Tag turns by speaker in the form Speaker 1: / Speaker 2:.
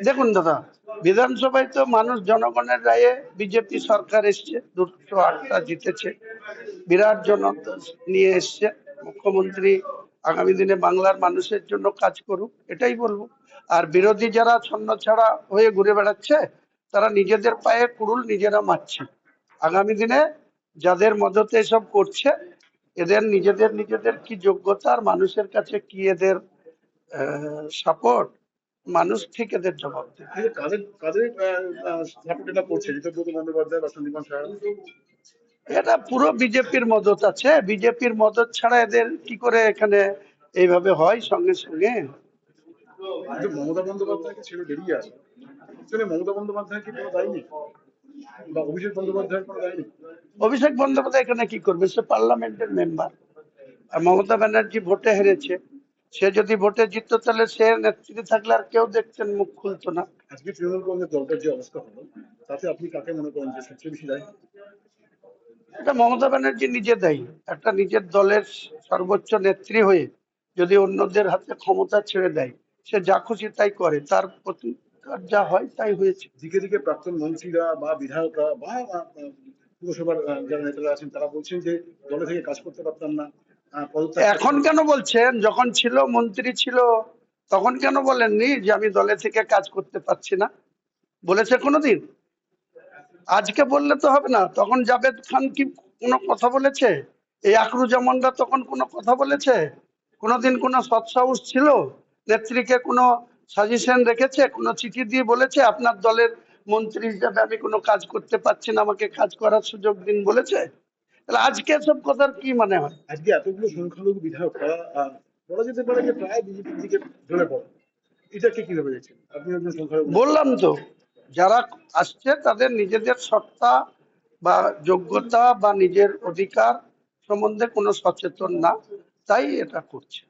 Speaker 1: দেখুন দাদা, বিধানসভায় তো মানুষ জনগণের রায়ে বিজেপি সরকার এসছে, 208টা জিতেছে, বিরাট জনতা নিয়ে এসছে। মুখ্যমন্ত্রী আগামী দিনে বাংলার মানুষের জন্য কাজ করুক, এটাই বলবো। আর বিরোধী যারা ছন্ন ছাড়া হয়ে ঘুরে বেড়াচ্ছে, তারা নিজেদের পায়ে কুড়ুল নিজেরা মারছে। আগামী দিনে যাদের মদতে এসব করছে, এদের নিজেদের নিজেদের কি যোগ্যতা আর মানুষের কাছে কি এদের সাপোর্ট, মানুষ ঠিক এদের জবাব দেবে।
Speaker 2: কাদের কাদের সাপোর্ট এটা করছে? ঋতব্রত বন্দ্যোপাধ্যায় বা সন্দীপন সাহা?
Speaker 1: এটা পুরো বিজেপির মদত আছে। বিজেপির মদত ছাড়া এদের কি করে এখানে এইভাবে হয় সঙ্গে সঙ্গে?
Speaker 2: কিন্তু মমতা বন্দ্যোপাধ্যায়কে ছেড়ে বেরিয়ে আসে, মমতা বন্দ্যোপাধ্যায় কি কোনো দায়ী নেই বা অভিষেক বন্দ্যোপাধ্যায়ের কোনো দায়ী নেই?
Speaker 1: অভিষেক বন্দ্যোপাধ্যায় এখানে কি করবে? সে পার্লামেন্টের মেম্বার। আর মমতা ব্যানার্জি ভোটে হেরেছে, সে যদি ভোটে জিততো তাহলে সে নেত্রী থাকলে আর কেউ দেখতেন মুখ খুলতো না।
Speaker 2: আজকে তৃণমূল কংগ্রেস দলটার যে অবস্থা হলো, তাতে আপনি কাকে মনে করেন যে সবচেয়ে বেশি দায়ী?
Speaker 1: এটা মমতা ব্যানার্জি নিজে দায়ী। একটা নিজের দলের সর্বোচ্চ নেত্রী হয়ে যদি অন্যদের হাতে ক্ষমতা ছেড়ে দেয়, সে যা খুশি তাই করে, তার প্রতিকার যা হয় তাই হয়েছে।
Speaker 2: দিকে দিকে প্রাক্তন মন্ত্রীরা বা বিধায়করা বা পুরসভার যারা নেতারা আছেন, তারা বলছেন যে দলে থেকে কাজ করতে পারতাম না।
Speaker 1: এখন কেন বলছেন? যখন ছিল, মন্ত্রী ছিল, তখন কেন বলেননি যে আমি দলে থেকে কাজ করতে পারছি না? বলেছে কোনোদিন? আজকে বললে তো হবে না। তখন জাভেদ খান কি কোনো কথা বলেছে? এই আকরুজ্জামানরা তখন কোনো কথা বলেছে? কোনোদিন কোনো সৎসাহস ছিল? নেত্রীকে কোনো সাজেশন রেখেছে? কোনো চিঠি দিয়ে বলেছে আপনার দলের মন্ত্রী হিসাবে আমি কোনো কাজ করতে পারছি না, আমাকে কাজ করার সুযোগ দিন বলেছে? তাহলে আজকে এসব কথার কি মানে হয়?
Speaker 2: আজকে এতগুলো সংখ্যালঘু বিধায়ক, তারা বলা যেতে পারে যে প্রায় বিজেপির দিকে ঢলে পড়ে। এটাকে কিভাবে দেখছেন আপনি? একজন সংখ্যালঘু।
Speaker 1: বললাম তো, যারা আসছে তাদের নিজেদের সত্তা বা যোগ্যতা বা নিজের অধিকার সম্বন্ধে কোনো সচেতন না, তাই এটা করছে।